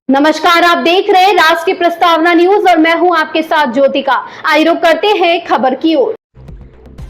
नमस्कार, आप देख रहे हैं राष्ट्रीय प्रस्तावना न्यूज और मैं हूं आपके साथ ज्योतिका। आइए रुक करते हैं खबर की ओर।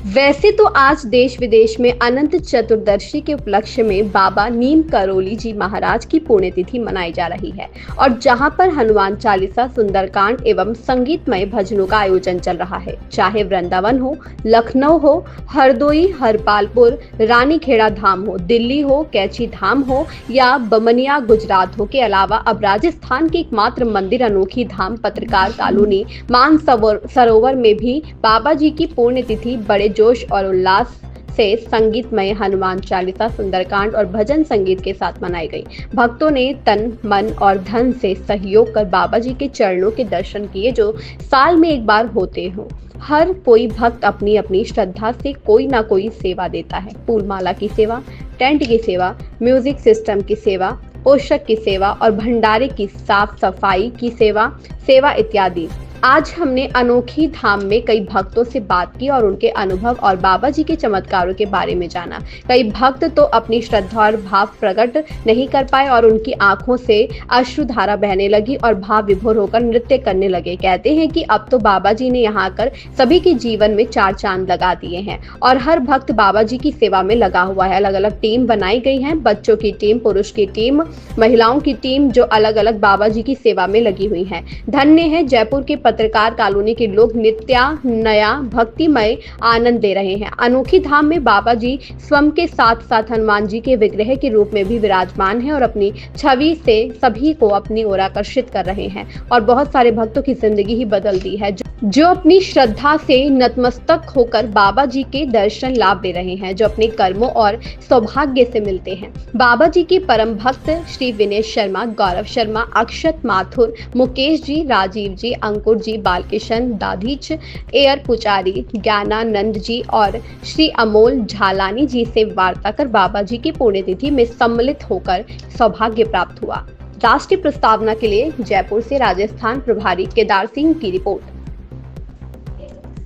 वैसे तो आज देश विदेश में अनंत चतुर्दशी के उपलक्ष्य में बाबा नीम करोली जी महाराज की पुण्यतिथि मनाई जा रही है और जहां पर हनुमान चालीसा, सुंदरकांड एवं संगीतमय भजनों का आयोजन चल रहा है। चाहे वृंदावन हो, लखनऊ हो, हरदोई, हरपालपुर, रानीखेड़ा धाम हो, दिल्ली हो, कैची धाम हो या बमनिया गुजरात हो के अलावा अब राजस्थान की एकमात्र मंदिर अनोखी धाम पत्रकार कॉलोनी मान सरोवर में भी बाबा जी की पुण्यतिथि बड़े जोश और उल्लास से संगीतमय हनुमान चालीसा, सुंदरकांड और भजन संगीत के साथ मनाई गई। भक्तों ने तन, मन और धन से सहयोग कर बाबा जी के चरणों के दर्शन किए जो साल में एक बार होते हो। हर कोई भक्त अपनी अपनी श्रद्धा से कोई ना कोई सेवा देता है। फूलमाला की सेवा, टेंट की सेवा, म्यूजिक सिस्टम की सेवा, पोषक की सेवा और भंडारे की साफ सफाई की सेवा इत्यादि। आज हमने अनोखी धाम में कई भक्तों से बात की और उनके अनुभव और बाबा जी के चमत्कारों के बारे में जाना। कई भक्त तो अपनी श्रद्धा और भाव प्रकट नहीं कर पाए और उनकी आंखों से अश्रुधारा बहने लगी और भाव विभोर होकर नृत्य करने लगे। कहते हैं कि अब तो बाबा जी ने यहाँ आकर सभी के जीवन में चार चांद लगा दिए हैं और हर भक्त बाबा जी की सेवा में लगा हुआ है। अलग अलग टीम बनाई गई है, बच्चों की टीम, पुरुष की टीम, महिलाओं की टीम, जो अलग अलग बाबा जी की सेवा में लगी हुई है। धन्य है जयपुर के पत्रकार कॉलोनी के लोग नया भक्तिमय आनंद ले रहे हैं। अनोखी धाम में बाबा जी स्वयं के साथ साथ हनुमान जी के विग्रह के रूप में भी विराजमान है और अपनी छवि से सभी को अपनी ओर आकर्षित कर रहे हैं और बहुत सारे भक्तों की जिंदगी ही बदल दी है जो अपनी श्रद्धा से नतमस्तक होकर बाबा जी के दर्शन लाभ ले रहे हैं, जो अपने कर्मों और सौभाग्य से मिलते हैं। बाबा जी के परम भक्त श्री विनय शर्मा, गौरव शर्मा, अक्षत माथुर, मुकेश जी, राजीव जी, अंकुर जी, बालकिशन दाधीच, एयर पुजारी, ज्ञानानंद जी और श्री अमोल झालानी जी से वार्ता कर बाबा जी की पुण्यतिथि में सम्मिलित होकर सौभाग्य प्राप्त हुआ। राष्ट्रीय प्रस्तावना के लिए जयपुर से राजस्थान प्रभारी केदार सिंह की रिपोर्ट।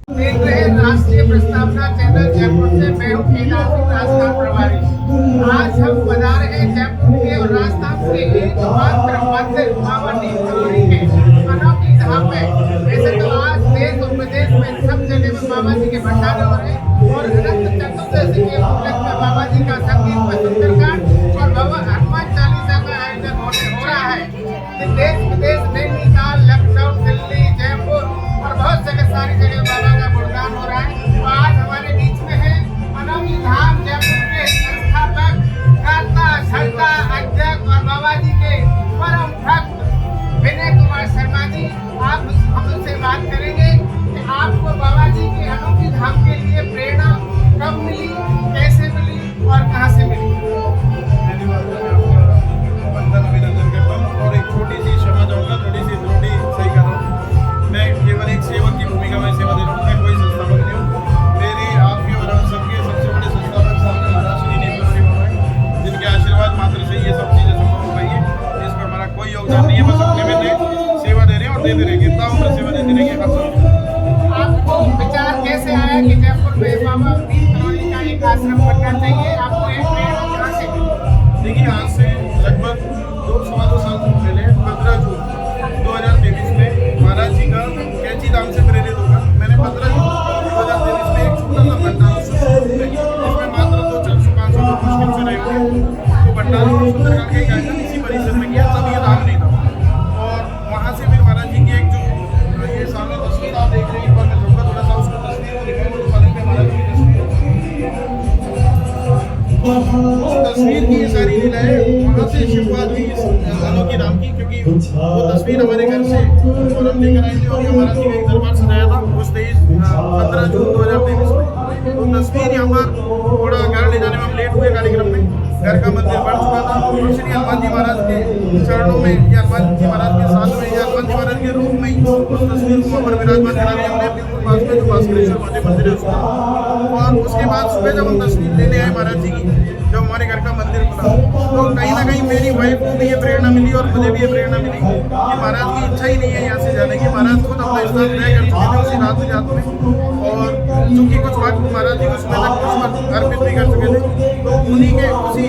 देख रहे हैं राष्ट्रीय प्रस्तावना चैनल जयपुर से। मैं हूं केदार सिंह, राजस्थान प्रभारी। आज हम बता रहे हैं जयपुर के और राजस्थान के एकमात्र मंदिर बाबा नीम करोली के अनोखी धाम में। वैसे तो आज देश और विदेश में सब जगह में बाबा जी के भंडारे हो रहे हैं और अनंत चतुर्दशी के उपलक्ष्य में बाबा जी का संगीत में सुंदरकांड और बाबा हनुमान चालीसा का आयोजन हो रहा है। देश विदेश, नैनीताल, लखनऊ, दिल्ली, जयपुर और बहुत जगह, सारी जगह बाबा का गुणगान हो रहा है। तो आज हमारे बीच में है अनोखी धाम जयपुर के संस्थापक, कर्ता, धर्ता, अध्यक्ष और बाबा जी के परम भक्त विनय कुमार शर्मा जी। आप हम उनसे बात करेंगे कि आपको बाबा जी के अनोखी धाम के लिए प्रेरणा कब मिली, कैसे मिली और कहाँ से मिली? अभिनंदन करता हूँ और एक छोटी सी क्षमा चाहूँगा, थोड़ी सी त्रुटि सही कर रहा हूँ। मैं केवल एक सेवक की भूमिका में सेवा दे रहा हूँ, मैं कोई संस्थापक नहीं हूँ। मेरी, आपके और हम सबके सबसे बड़े संस्थापक सामने महाराज श्री नीम करोली बाबा हैं, जिनके आशीर्वाद मात्र से ये सब चीज़ें संभव हो पाई है। इसमें हमारा कोई योगदान नहीं है, बस अपने में सेवा दे रहे हैं और देते रहेंगे, इतना उम्र सेवा देते रहेंगे हर समय। आपको विचार कैसे आया कि जयपुर में बाबा नीम करोली का एक आश्रम बनना चाहिए? आपको एक प्रेरणा कहाँ से मिली? देखिए, आज से लगभग 2 साल पहले 15 जून 2023 में महाराज जी का कैची धाम से प्रेरित होकर मैंने 15 जून 2023 में एक छोटा सा भंडारा शुरू किया, जिसमें मात्र 200-500 लोग मुश्किल से रहे होंगे। तो भंडारा और सुंदरकांड के आयोजन इसी परिसर में किया, तब ये धाम नहीं था। और वहाँ से फिर महाराज जी की एक जो ये सामने तस्वीर आप देख रहे हैं, पर मैं चाहूँगा थोड़ा सा उसको तस्वीर को दिखाएं। तो महाराज की तस्वीर की ये सारी लीला है, वहाँ से शुरुआत हुई इस अनोखी धाम की, क्योंकि वो तस्वीर हमारे घर से और हम लेकर आए थे और ये महाराज जी का एक दरबार सजाया था उस 15 जून 2023 में। तो तस्वीर यहाँ पर थोड़ा घर ले जाने में हम लेट हुए कार्यक्रम में, घर का मंदिर बढ़ चुका था और श्री हनुमान जी महाराज के चरणों में या हनुमान जी महाराज के साथ में या हनुमान जी महाराज के रूप में ही उस तस्वीर को पर विराजमान करा दिया हमने बिल्कुल पास में जो भास्करेश्वर महादेव मंदिर है उसका। और उसके बाद सुबह जब हम तस्वीर लेने आए महाराज जी की, जब हमारे घर का मंदिर खुला, तो तो कहीं ना कहीं मेरी वाइफ को भी ये प्रेरणा मिली और मुझे भी ये प्रेरणा मिली कि महाराज की इच्छा ही नहीं है यहाँ से जाने की। महाराज खुद अपना स्थान तय कर चुके थे उसी रात में, और चूंकि कुछ वक्त महाराज जी कुछ समय तक कुछ अर्पित भी कर चुके थे, तो उन्हीं के उसी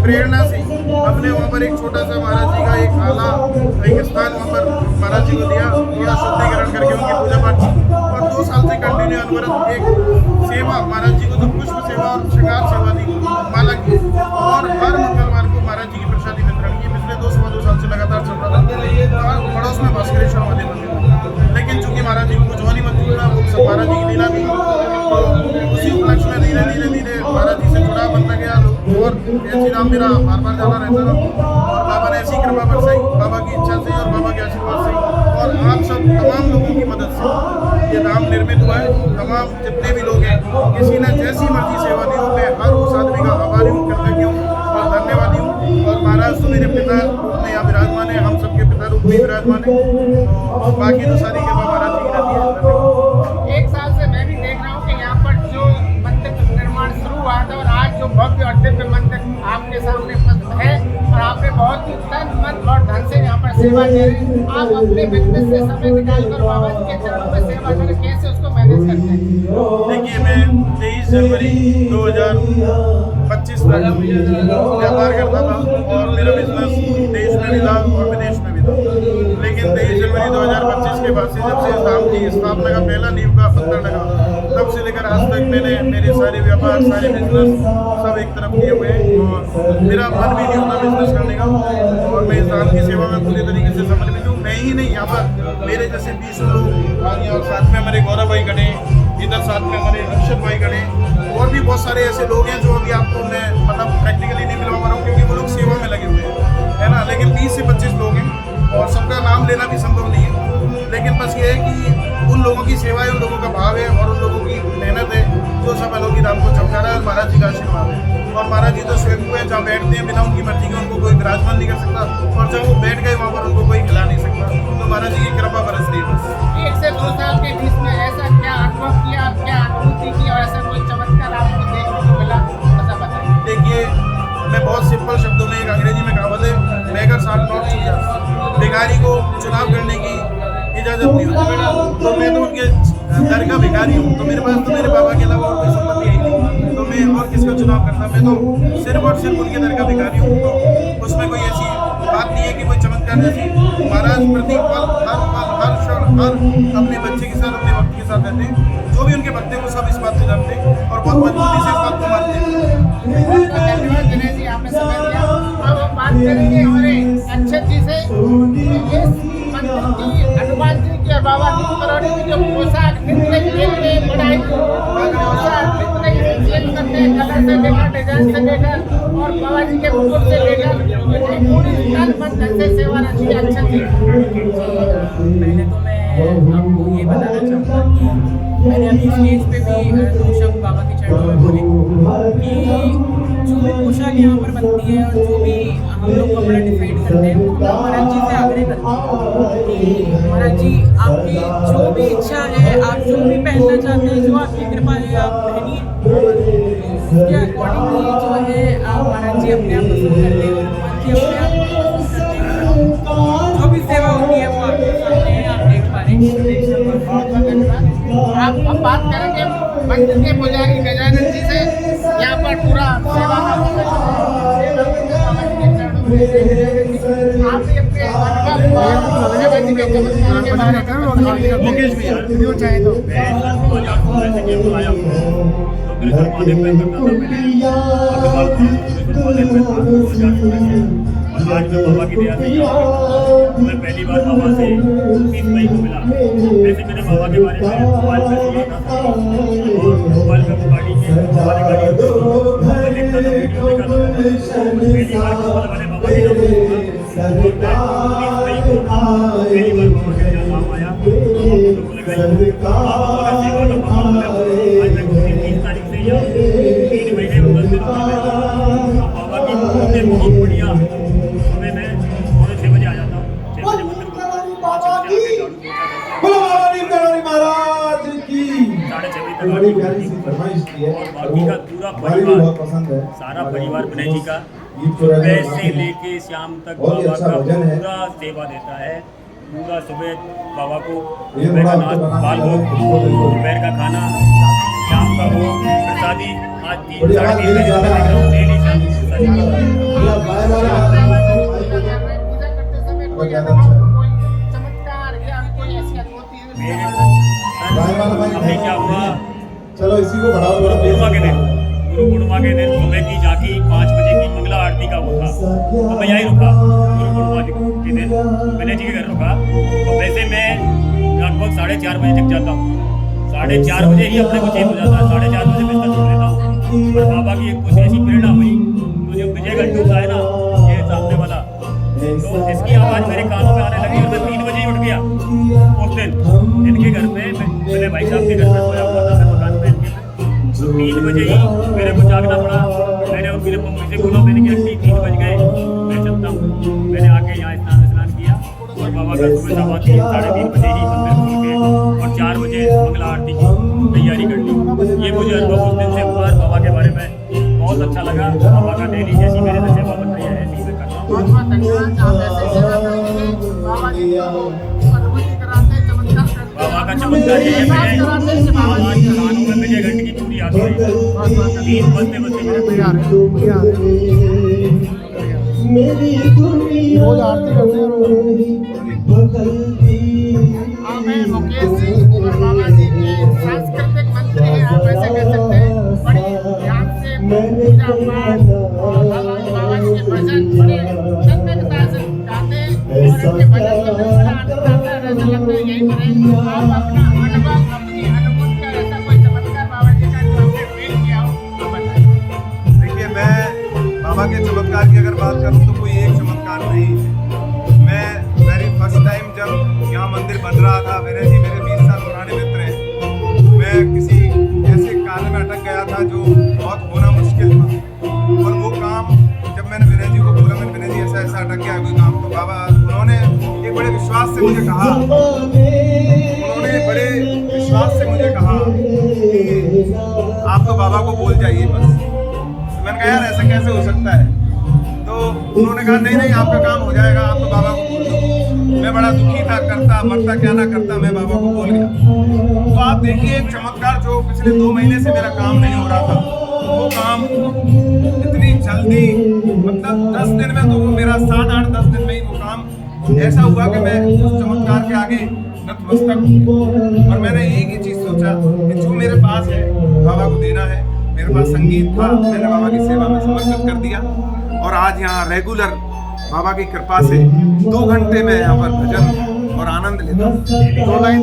प्रेरणा से हमने वहाँ पर एक छोटा सा महाराज जी का एक आला एक स्थान वहाँ पर महाराज जी को दिया, थोड़ा शुद्धिकरण करके उनकी पूजा पाठ की, और 2 साल से कंटिन्यू अनवरत एक सेवा महाराज जी को तो पुष्प सेवा और श्रृंगार सेवा दी, माला की, और हर मंगलवार को महाराज जी की प्रसादी वितरण की पिछले 2 साल से लगातार चल रहा था। और पड़ोस में भास्करेश्वर महादेव मंदिर, लेकिन चूंकि महाराज जी को कुछ हो नहीं मंजूर था, वो सब महाराज जी की लीला थी, तो उसी उपलक्ष्य में धीरे धीरे महाराज जी से जुड़ा बनता गया, और कैसी राम मेरा बार बार जाना रहता था, और बाबा ने ऐसी कृपा बरसाई, बाबा की इच्छा से और बाबा के आशीर्वाद से, और आप सब तमाम लोगों की मदद से ये धाम निर्मित हुआ है। तमाम जितने भी लोग हैं, किसी ने जैसी मर्जी सेवा दी हो, मैं हर उस आदमी का आभारी हूँ, कृतज्ञ हूँ और धन्यवादी हूँ। और महाराज तो मेरे पिता रूप में यहाँ विराजमान है, हम सबके पिता रूप में विराजमान है, तो बाकी तो सारी कृपा महाराज जी की रहती है। धन्यवाद। 1 साल से मैं भी देख रहा हूँ कि यहाँ पर जो मंदिर निर्माण शुरू हुआ था, और आज जो भव्य और दिव्य मंदिर आपके सामने उपस्थित है, और आपने बहुत ही तन मन और धन से यहाँ पर सेवा दे रहे हैं। आप अपने बिजनेस से समय निकालकर बाबा जी के चरणों में सेवा करें, कैसे उसको मैनेज करते हैं? देखिए, मैं 23 जनवरी 2025 तक व्यापार करता था, और मेरा बिजनेस देश में भी था और विदेश में भी था, लेकिन 23 जनवरी 2025 के बाद से जब से धाम की स्थापना का पहला नींव का पत्थर लगा, तब से लेकर आज तक मैंने मेरे सारे व्यापार सारे बिजनेस सब एक तरफ किए हुए हैं, और मेरा मन भी नहीं होता बिजनेस करने का, और मैं इस धाम की सेवा में पूरी तरीके से समर्पित हूँ। मैं ही नहीं, यहाँ पर मेरे जैसे 20 लोग आगे, और साथ में हमारे गौरव भाई खड़े, इधर साथ में हमारे अक्षत भाई खड़े, और भी बहुत सारे ऐसे लोग हैं जो अभी आपको मैं मतलब प्रैक्टिकली नहीं मिलवा पा रहा हूँ, क्योंकि वो लोग सेवा में लगे हुए हैं, है ना। लेकिन 20 से 25 लोग हैं, और सबका नाम लेना भी संभव नहीं है, लेकिन बस ये है कि उन लोगों की सेवा है, उन लोगों का भाव है, और उन लोगों की मेहनत है, जो सब अलौकिक धाम को चमका रहा है, और महाराज जी का आशीर्वाद है। और महाराज जी तो स्वयं को जहाँ बैठते हैं बिना उनकी मर्जी के उनको कोई विराजमान नहीं कर सकता, और जब वो बैठ गए वहाँ पर उनको कोई हिला नहीं सकता, तो महाराज जी की कृपा बरस रही है बस। 1 से 2 साल के बीच में ऐसा क्या अनुभव किया, क्या अनुभूति की, और ऐसा कोई चमत्कार आपको देखने को मिला, ऐसा बताइए। देखिए, मैं बहुत सिंपल शब्दों में, एक अंग्रेजी में कहावत है, बेगर साल नॉट चूजर्स, भिखारी को चुनाव करने की इजाजत नहीं होती, तो मैं तो उनके दर का भिखारी हूँ, तो मेरे पास तो मेरे बाबा के अलावा और कोई संपत्ति है ही नहीं, तो मैं और किसका चुनाव करता, मैं तो सिर्फ और सिर्फ उनके दर का भिखारी हूँ। तो उसमें कोई ऐसी बात नहीं है कि कोई चमत्कार जैसी, महाराज प्रति पल हर क्षण हर अपने बच्चे के साथ अपने वक्त के साथ रहते हैं, जो भी उनके भक्त हैं वो सब इस बात को जानते हैं, और बहुत मजबूती से इस बात को मानते हैं। धन्यवाद दिनेश जी, आपने समय दिया। अब हम बात करेंगे हमारे अक्षत जी से, मंदिर की हनुमान जी की और बाबा की करोड़ी की जो पोशाक कितने बनाई, पोशाक कितने चेंज करते हैं, कलर से लेकर डिजाइन से लेकर और बाबा जी के मुकुट से लेकर पूरी तन मन धन से सेवा रहती है अक्षत जी। पहले तो मैं आपको ये बताना चाहूँगा कि मैंने अभी स्टेज पे भी 2 शब्द बाबा के चरणों में बोले कि जो भी पोशाक यहाँ पर बनती है और जो भी हम लोग कपड़ा डिसाइड करते हैं, वो महाराज जी से आग्रह करते हैं कि महाराज जी आपकी जो भी इच्छा है, आप जो भी पहनना चाहते हैं, जो आपकी कृपा है आप पहनिए, उसके अकॉर्डिंगली जो है महाराज जी अपने आप पसंद करते हैं, और हनुमान जी अपने आप पसंद करते हैं। जो भी सेवा होती है वो आपके सामने है, आप देख पा रहे हैं। बहुत बहुत धन्यवाद। आप अब बात करेंगे मंदिर के पुजारी गजानन जी से, यहाँ पर पूरा सेवा आप भी अपने अनुभव के बारे में मुकेश भी यार वीडियो चाहे तो आज मैं बाबा की दया से मैं पहली बार बाबा से 30 मई को मिला। वैसे मैंने बाबा के बारे में मोबाइल में सुना था, और मोबाइल में गाड़ी की हमारे गाड़ी मैं देखता था, वीडियो देखा था। पहली बार मैंने बाबा की पहली बार बाबा के नाम आया, आज तक 30 तारीख से या 3 महीने 10 दिन बाबा की बहुत बढ़िया समय में 6 बजे आ जाता हूँ। 6 बजे मंदिर को 5 बजे महाराज की 6:30 बजे तक और बाकी का पूरा परिवार, सारा परिवार विनय जी का सुबह से लेके शाम तक बहुत ही बाबा अच्छा का भजन है। पूरा सेवा देता है। पूरा सुबह बाबा को सुबह का नाश्ता बाल भोग, दोपहर का खाना, शाम का भोग, प्रसादी। आज 3-3:30 बजे से देख रहा हूँ डेली शाम प्रसादी। पूजा करते समय कोई अनुभव, कोई चमत्कार या कोई ऐसी अनुभूति है? मेरे सर अभी क्या हुआ, चलो इसी को बढ़ाओ गुरु पूर्णिमा के दिन सुबह की झांकी 5 बजे की मंगला आरती का वो था, तो मैं यहीं रुका। गुरु पूर्णिमा के दिन मैंने जी के घर रुका। तो वैसे मैं लगभग 4:30 बजे तक जाता हूँ। 4:30 बजे ही अपने को चेंज हो जाता है। 4:30 बजे बिस्तर छोड़ देता हूँ। पर बाबा की एक कुछ ऐसी प्रेरणा हुई, तो जब विजय घंटी होता है ना, ये सामने वाला, तो इसकी आवाज़ मेरे कानों में आने लगी और मैं 3 बजे ही उठ गया। उस दिन इनके घर पे मेरे भाई साहब के घर पे सोया हुआ था, मैं मकान में इनके पे। तो 3 बजे ही मेरे को जागना पड़ा। मैंने उनकी मम्मी से बोला, मैंने कि आंटी 3 बज गए, मैं चलता हूँ। मैंने आके यहाँ स्नान किया और बाबा का सुबह सवा 3-3:30 बजे ही मंदिर खोल के और 4 बजे मंगला आरती की तैयारी कर ली। ये मुझे अनुभव उस दिन से हुआ। बाबा के बारे में बहुत अच्छा लगा। बाबा का डेली जैसी मेरे से सेवा बन रही है, ऐसी मैं कर रहा हूँ। बहुत बहुत धन्यवाद। आप ऐसे सेवा करेंगे, बाबा जी को अनुभूति कराते हैं, चमत्कार करते हैं। बाबा का चमत्कार ये है, बात कराते हैं कि बाबा आज जी कानों में विजय घंटी की चूड़ी आती है। 3 बजते मेरे बढ़िया रहे, बढ़िया रहे। रोज आरती करते हैं। हाँ, मैं मुकेश जी और बाबा जी के सांस्कृतिक मंत्री हैं, आप ऐसे कह सकते हैं। बड़ी ध्यान से पूजा पाठ और बाबा जी के भजन बड़े तन्मयता से गाते हैं और उनके भजन में बड़ा आनंद आता है। ऐसा लगता है यहीं पर है। आप अपना अनुभव, अपनी अनुभूति का ऐसा कोई चमत्कार बाबा जी का जो आपने फील किया हो, आप बताइए। देखिए, मैं बाबा के चमत्कार की अगर बात करूं तो कोई एक चमत्कार नहीं है। मैं वेरी फर्स्ट टाइम जब यहाँ मंदिर बन रहा था, मेरे 20 साल पुराने मित्र हैं, मैं किसी ऐसे कार्य में अटक गया था जो बहुत होना मुश्किल था। और वो काम जब मैंने विनय जी को बोला, मैंने विनय जी ऐसा अटक गया कोई काम, तो बाबा उन्होंने एक बड़े विश्वास से मुझे कहा, कि आप तो बाबा को बोल जाइए बस। मैंने कहा यार ऐसा कैसे हो सकता है? तो उन्होंने कहा नहीं आपका काम हो जाएगा, आप तो बाबा को बोल दो। मैं बड़ा दुखी था, करता मरता क्या ना करता, मैं बाबा को बोल गया। तो आप देखिए एक चमत्कार जो पिछले 2 महीने से मेरा काम नहीं हो रहा था, वो काम इतनी जल्दी, मतलब 10 दिन में, तो मेरा 7-8-10 दिन में ही वो काम ऐसा हुआ कि मैं उस चमत्कार के आगे नतमस्तक हूँ। और मैंने एक ही चीज़ सोचा कि जो मेरे पास है बाबा को देना है। मेरे पास संगीत था, मैंने बाबा की सेवा में समर्पित कर दिया और आज यहाँ रेगुलर बाबा की कृपा से 2 घंटे में यहाँ पर भजन और आनंद लेता हूँ। 2 लाइन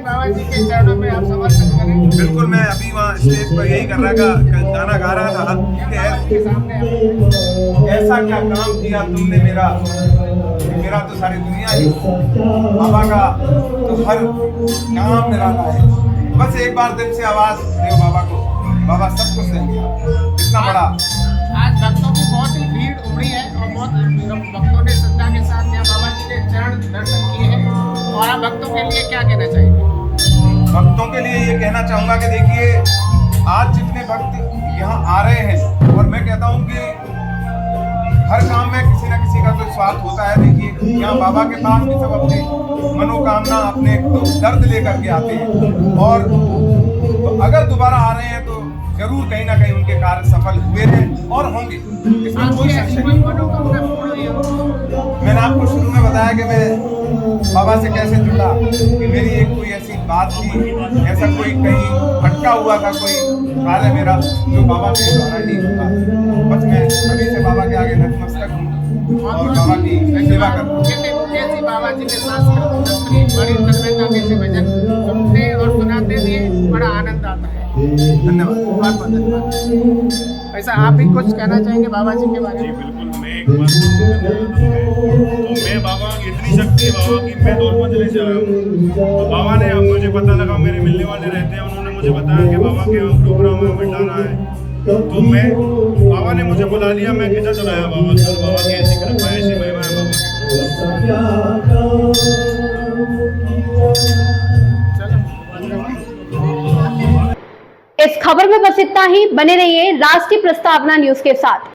बाबा जी के चरणों में आप समर्पित करें। बिल्कुल, मैं अभी वहाँ स्टेज पर यही कर रहा था, गाना गा रहा था कि ऐसा क्या काम किया तुमने मेरा तो सारी दुनिया ही बाबा का तो हर काम निराला है। बस एक बार दिल से आवाज दो बाबा को, बाबा सब कुछ दे दिया। इतना बड़ा आज भक्तों की बहुत ही भीड़ उमड़ी है और बहुत भक्तों ने श्रद्धा के साथ यहाँ बाबा जी के चरण दर्शन किए हैं। और आप भक्तों के लिए क्या कहना चाहेंगे? भक्तों के लिए ये कहना चाहूँगा कि देखिए आज जितने भक्त यहाँ आ रहे हैं, और मैं कहता हूँ कि हर काम में किसी न किसी का तो स्वार्थ होता है। देखिए यहाँ बाबा के पास भी सब अपनी मनोकामना, अपने दर्द लेकर के आते हैं, और तो अगर दोबारा आ रहे हैं तो जरूर कहीं ना कहीं उनके कार्य सफल हुए हैं और होंगे, इसमें कोई संशय नहीं। मैंने आपको शुरू में बताया कि मैं बाबा से कैसे जुड़ा, कि मेरी एक कोई ऐसी बात थी, ऐसा कोई कहीं भटका हुआ था कोई कार्य मेरा, जो बाबा के द्वारा नहीं होता। बस मैं अभी से बाबा के आगे नतमस्तक हूँ और बाबा की सेवा करता हूँ। कैसे बाबा जी के साथ बड़ी तन्मयता से भजन सुनते और सुनाते हुए बड़ा आनंद आता है। धन्यवाद, बहुत बहुत धन्यवाद। ऐसा आप भी कुछ कहना चाहेंगे बाबा जी के बारे जी में? बिल्कुल, मैं एक बात तो मैं बाबा इतनी शक्ति है बाबा की, मैं 2 मंजिले से आया हूँ। तो बाबा ने, मुझे पता लगा मेरे मिलने वाले रहते हैं, उन्होंने मुझे बताया कि बाबा के यहाँ प्रोग्राम है मिटाना है। तो मैं, बाबा ने मुझे बुला लिया, मैं किधर चलाया बाबा की, और बाबा की ऐसी कृपा, ऐसी महिमा है बाबा की। इस खबर में बस इतना ही। बने रहिए राष्ट्रीय प्रस्तावना न्यूज के साथ।